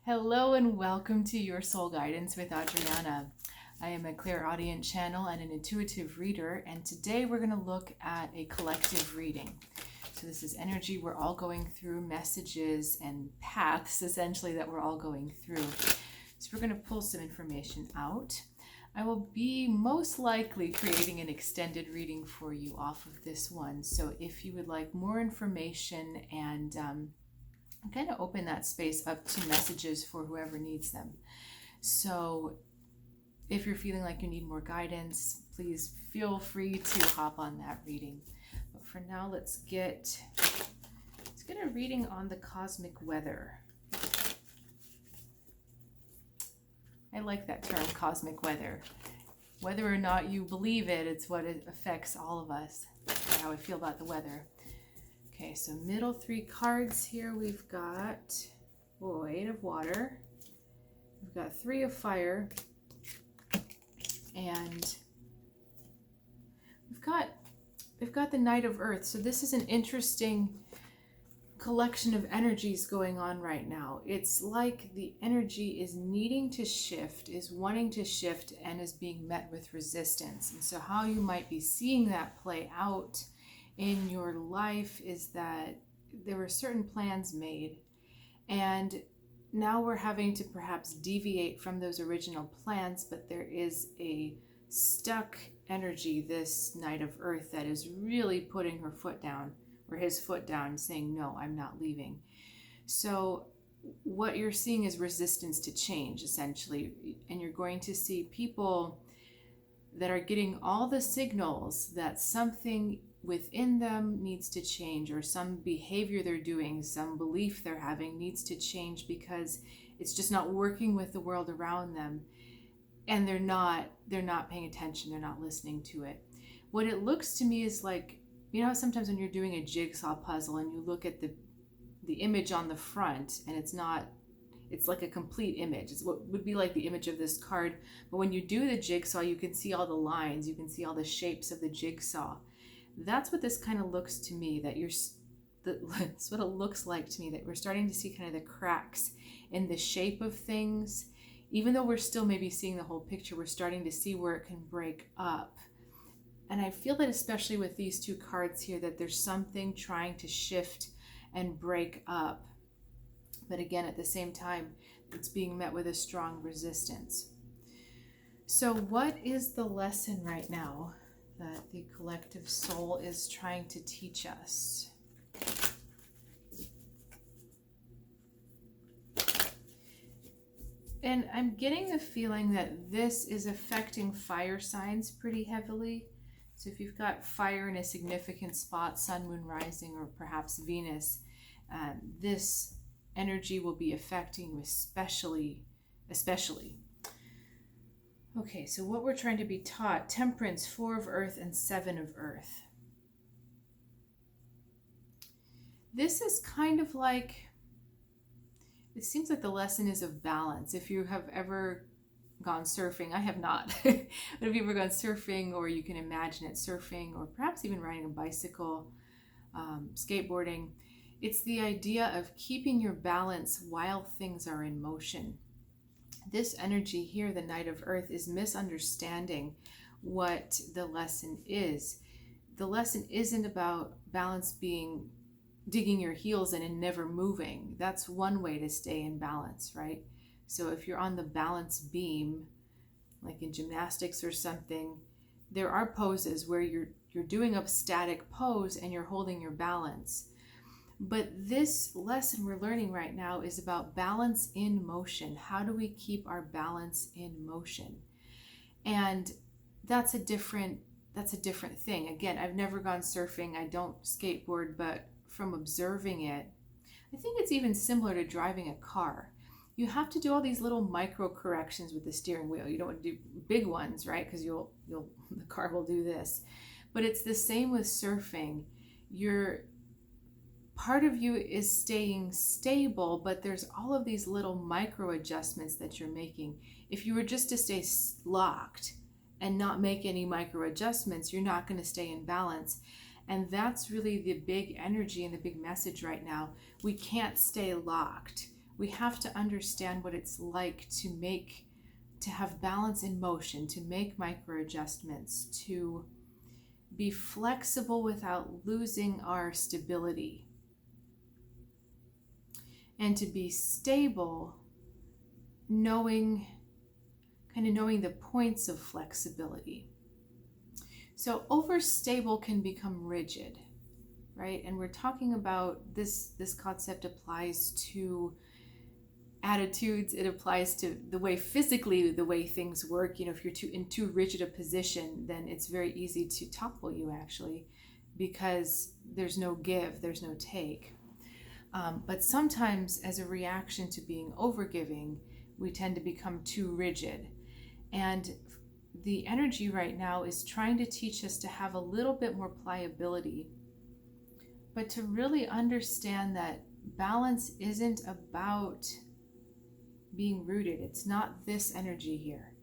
Hello and welcome to Your Soul Guidance with Adriana. I am a clairaudient channel and an intuitive reader, and today we're going to look at a collective reading. So this is energy we're all going through, messages and paths essentially that we're all going through. So we're going to pull some information out. I will be most likely creating an extended reading for you off of this one. So if you would like more information and kind of open that space up to messages for whoever needs them. So if you're feeling like you need more guidance, please feel free to hop on that reading. But for now, let's get a reading on the cosmic weather. I like that term, cosmic weather. Whether or not you believe it, it's what it affects all of us. That's how I feel about the weather. Okay, so middle three cards here, we've got 8 of water, we've got 3 of fire, and we've got the Knight of Earth. So this is an interesting collection of energies going on right now. It's like the energy is needing to shift, is wanting to shift, and is being met with resistance. And so how you might be seeing that play out in your life is that there were certain plans made, and now we're having to perhaps deviate from those original plans, but there is a stuck energy, this Knight of Earth, that is really putting her foot down, or his foot down, saying, no, I'm not leaving. So what you're seeing is resistance to change, essentially, and you're going to see people that are getting all the signals that something within them needs to change, or some behavior they're doing, some belief they're having needs to change because it's just not working with the world around them, and they're not paying attention, they're not listening to it. What it looks to me is like, you know, sometimes when you're doing a jigsaw puzzle and you look at the image on the front, and it's like a complete image. It's what would be like the image of this card. But when you do the jigsaw, you can see all the lines, you can see all the shapes of the jigsaw. That's what this kind of looks to me, that's what it looks like to me, that we're starting to see kind of the cracks in the shape of things. Even though we're still maybe seeing the whole picture, we're starting to see where it can break up. And I feel that especially with these 2 cards here, that there's something trying to shift and break up. But again, at the same time, it's being met with a strong resistance. So what is the lesson right now that the collective soul is trying to teach us? And I'm getting the feeling that this is affecting fire signs pretty heavily. So if you've got fire in a significant spot, sun, moon, rising, or perhaps Venus, this energy will be affecting you especially. Okay, so what we're trying to be taught: Temperance, 4 of Earth, and 7 of Earth. This is kind of like, it seems like the lesson is of balance. If you have ever gone surfing, I have not, but if you've ever gone surfing, or you can imagine it, surfing, or perhaps even riding a bicycle, skateboarding, it's the idea of keeping your balance while things are in motion. This energy here, the Knight of Earth, is misunderstanding what the lesson is. The lesson isn't about balance being digging your heels in and never moving. That's one way to stay in balance, right? So if you're on the balance beam, like in gymnastics or something, there are poses where you're doing a static pose and you're holding your balance. But this lesson we're learning right now is about balance in motion. How do we keep our balance in motion? And that's a different thing. Again, I've never gone surfing, I don't skateboard, but from observing it, I think it's even similar to driving a car. You have to do all these little micro corrections with the steering wheel. You don't want to do big ones, right? Because the car will do this. But it's the same with surfing. Part of you is staying stable, but there's all of these little micro adjustments that you're making. If you were just to stay locked and not make any micro adjustments, you're not going to stay in balance. And that's really the big energy and the big message right now. We can't stay locked. we have to understand what it's like to have balance in motion, to make micro adjustments, to be flexible without losing our stability, and to be stable, knowing the points of flexibility. So overstable can become rigid, right? And we're talking about this concept applies to attitudes. It applies to the way physically the way things work. If you're in too rigid a position, then it's very easy to topple you, actually, because there's no give, there's no take. But sometimes, as a reaction to being overgiving, we tend to become too rigid. And the energy right now is trying to teach us to have a little bit more pliability, but to really understand that balance isn't about being rooted. It's not this energy here.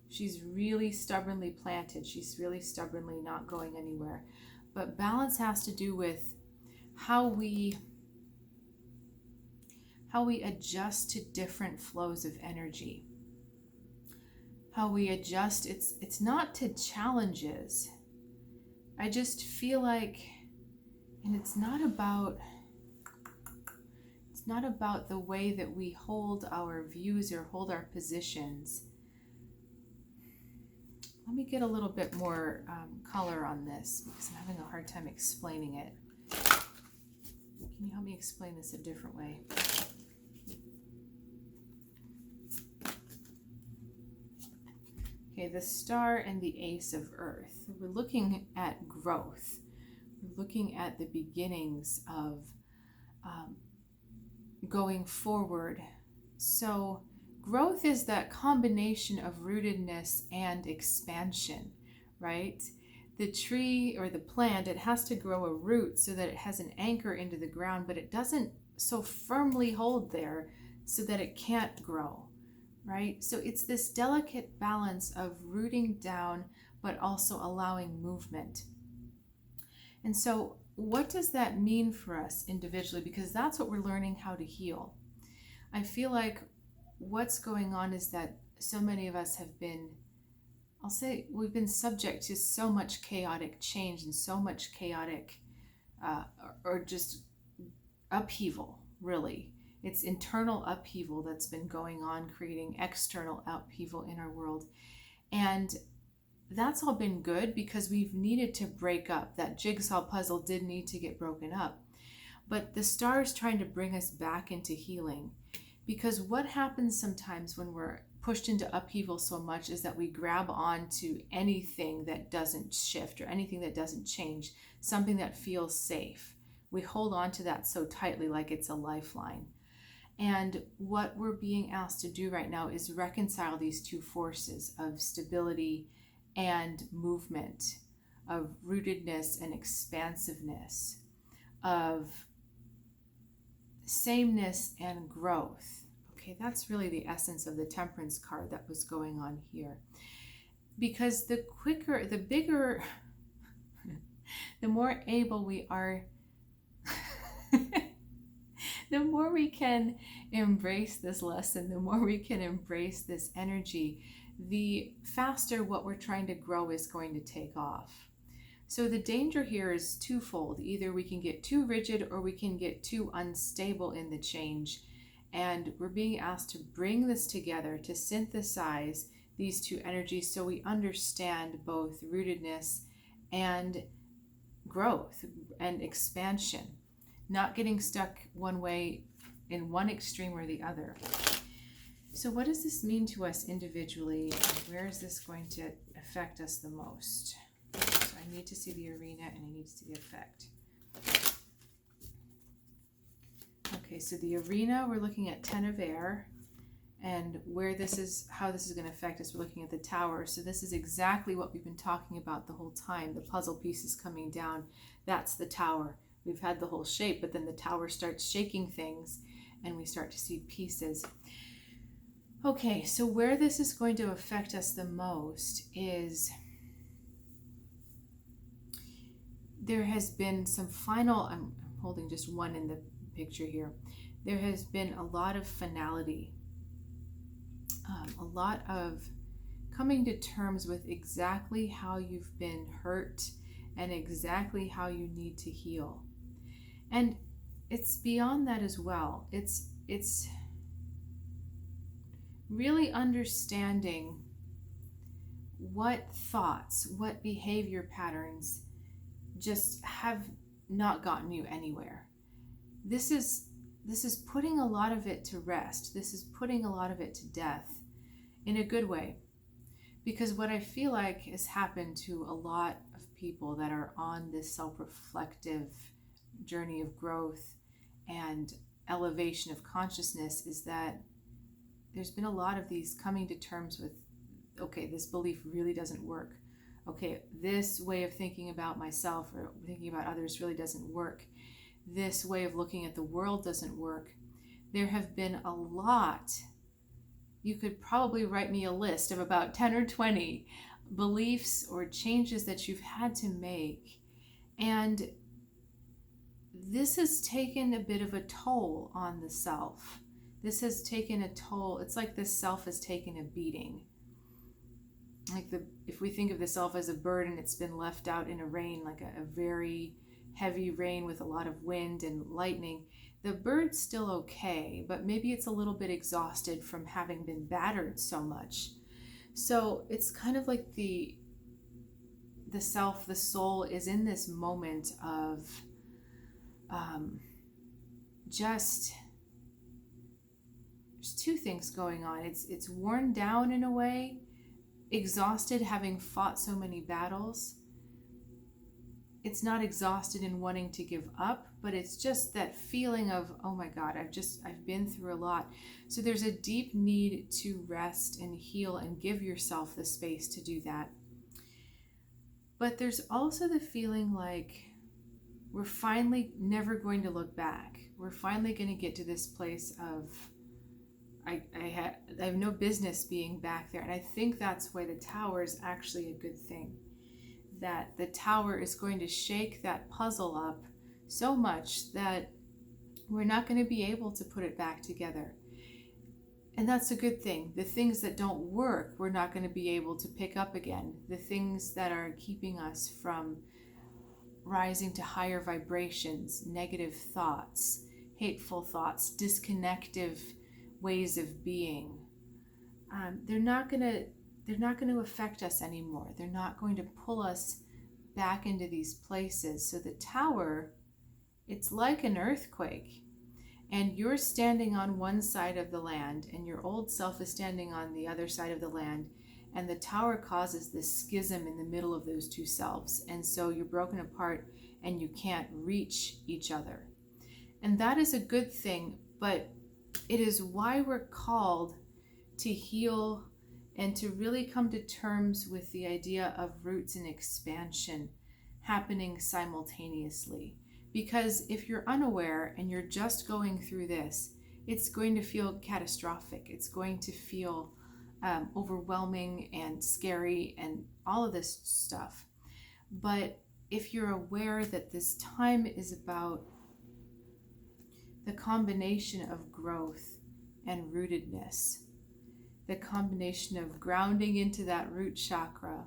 She's really stubbornly planted. She's really stubbornly not going anywhere. But balance has to do with how we adjust to different flows of energy. How we adjust, it's not to challenges. I just feel like, and it's not about the way that we hold our views or hold our positions. Let me get a little bit more color on this, because I'm having a hard time explaining it. Can you help me explain this a different way? Okay, the Star and the Ace of Earth. We're looking at growth. We're looking at the beginnings of going forward. So growth is that combination of rootedness and expansion, right? The tree or the plant, it has to grow a root so that it has an anchor into the ground, but it doesn't so firmly hold there so that it can't grow. Right? So it's this delicate balance of rooting down, but also allowing movement. And so what does that mean for us individually? Because that's what we're learning how to heal. I feel like what's going on is that so many of us have been, we've been subject to so much chaotic change and so much chaotic or just upheaval, really. It's internal upheaval that's been going on, creating external upheaval in our world. And that's all been good because we've needed to break up. That jigsaw puzzle did need to get broken up. But the Star is trying to bring us back into healing. Because what happens sometimes when we're pushed into upheaval so much is that we grab on to anything that doesn't shift or anything that doesn't change, something that feels safe. We hold on to that so tightly like it's a lifeline. And what we're being asked to do right now is reconcile these two forces of stability and movement, of rootedness and expansiveness, of sameness and growth. Okay, that's really the essence of the Temperance card that was going on here. Because the bigger, the more able we are the more we can embrace this lesson, the more we can embrace this energy, the faster what we're trying to grow is going to take off. So the danger here is twofold. Either we can get too rigid or we can get too unstable in the change. And we're being asked to bring this together, to synthesize these two energies so we understand both rootedness and growth and expansion. Not getting stuck one way in one extreme or the other. So what does this mean to us individually? Where is this going to affect us the most? So I need to see the arena and I need to see the effect. Okay, so the arena, we're looking at 10 of Air. And where this is, how this is going to affect us, we're looking at the Tower. So this is exactly what we've been talking about the whole time. The puzzle pieces coming down, that's the Tower. We've had the whole shape, but then the Tower starts shaking things and we start to see pieces. Okay, so where this is going to affect us the most is there has been some final, I'm holding just one in the picture here. there has been a lot of finality, a lot of coming to terms with exactly how you've been hurt and exactly how you need to heal. And it's beyond that as well. It's really understanding what thoughts, what behavior patterns just have not gotten you anywhere. This is putting a lot of it to rest. This is putting a lot of it to death in a good way. Because what I feel like has happened to a lot of people that are on this self-reflective journey of growth and elevation of consciousness is that there's been a lot of these coming to terms with, okay, this belief really doesn't work. Okay, this way of thinking about myself or thinking about others really doesn't work. This way of looking at the world doesn't work. There have been a lot. You could probably write me a list of about 10 or 20 beliefs or changes that you've had to make. And this has taken a bit of a toll on the self. This has taken a toll. It's like the self has taken a beating. If we think of the self as a bird and it's been left out in a rain, like a very heavy rain with a lot of wind and lightning, the bird's still okay, but maybe it's a little bit exhausted from having been battered so much. So it's kind of like the self, the soul is in this moment of just, there's two things going on. It's worn down in a way, exhausted having fought so many battles. It's not exhausted in wanting to give up, but it's just that feeling of, oh my God, I've been through a lot. So there's a deep need to rest and heal and give yourself the space to do that. But there's also the feeling like we're finally never going to look back. We're finally going to get to this place of, I have no business being back there. And I think that's why the tower is actually a good thing. That the tower is going to shake that puzzle up so much that we're not going to be able to put it back together. And that's a good thing. The things that don't work, we're not going to be able to pick up again. The things that are keeping us from rising to higher vibrations, negative thoughts, hateful thoughts, disconnective ways of being, they're not going to affect us anymore. They're not going to pull us back into these places. So the tower, it's like an earthquake, and you're standing on one side of the land and your old self is standing on the other side of the land, and the tower causes this schism in the middle of those two selves, and so you're broken apart and you can't reach each other. And that is a good thing, but it is why we're called to heal and to really come to terms with the idea of roots and expansion happening simultaneously. Because if you're unaware and you're just going through this, it's going to feel catastrophic. It's going to feel overwhelming and scary and all of this stuff. But if you're aware that this time is about the combination of growth and rootedness, the combination of grounding into that root chakra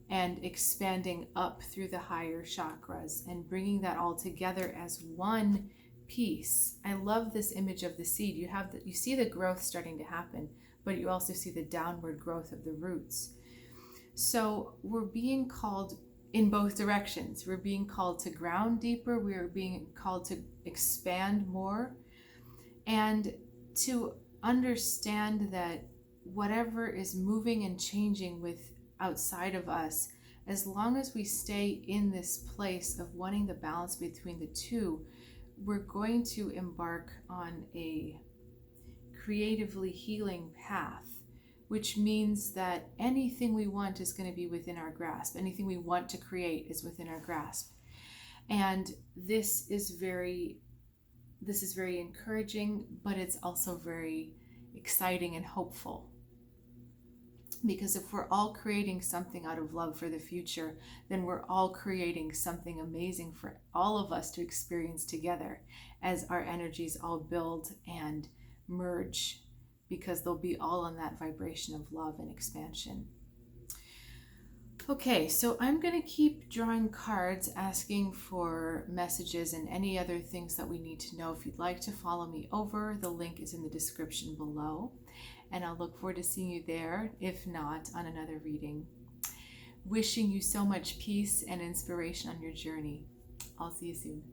and expanding up through the higher chakras and bringing that all together as one piece. I love this image of the seed. You see the growth starting to happen, but you also see the downward growth of the roots. So we're being called in both directions. We're being called to ground deeper. We're being called to expand more and to understand that whatever is moving and changing with outside of us, as long as we stay in this place of wanting the balance between the two, we're going to embark on a creatively healing path, which means that anything we want is going to be within our grasp. Anything we want to create is within our grasp. And this is very encouraging, but it's also very exciting and hopeful. Because if we're all creating something out of love for the future, then we're all creating something amazing for all of us to experience together as our energies all build and merge, because they'll be all on that vibration of love and expansion. Okay, so I'm going to keep drawing cards asking for messages and any other things that we need to know. If you'd like to follow me over, the link is in the description below, and I'll look forward to seeing you there, if not on another reading. Wishing you so much peace and inspiration on your journey. I'll see you soon.